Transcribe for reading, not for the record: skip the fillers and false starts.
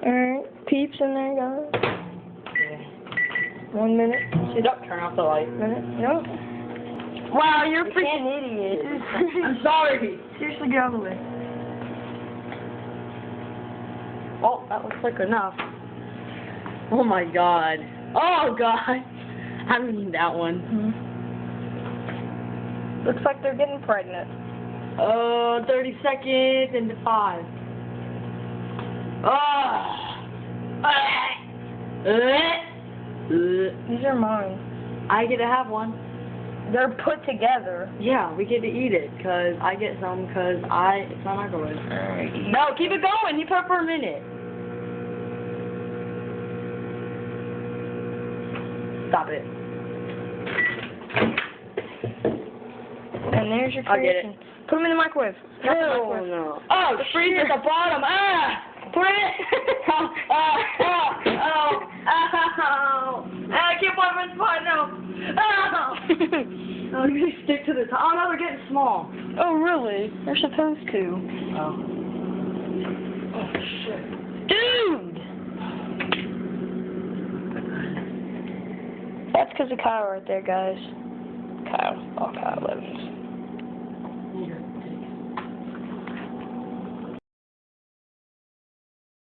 Alright, Peeps in there, guys. Yeah. 1 minute. Sit up, turn off the light. Minute. No. Wow, you're a freaking idiot. I'm sorry. Seriously, get out of the way. Oh, that looks like enough. Oh my god. Oh god. I don't need that one. Looks like they're getting pregnant. 30 seconds into 5. These are mine. I get to have one. They're put together. Yeah, we get to eat it, cause I get some, cause it's my microwave. Alright. No, keep it going. You put it for a minute. Stop it. And there's your I'll get it. creation. Put them in the microwave. No. Oh, freeze at the bottom. Put it. I can't find my spot now. Oh, you gotta stick to the top. Oh no, they're getting small. Oh, really? They're supposed to. Oh shit. Dude! That's because of Kyle right there, guys. Kyle. Oh, Kyle Evans. Here.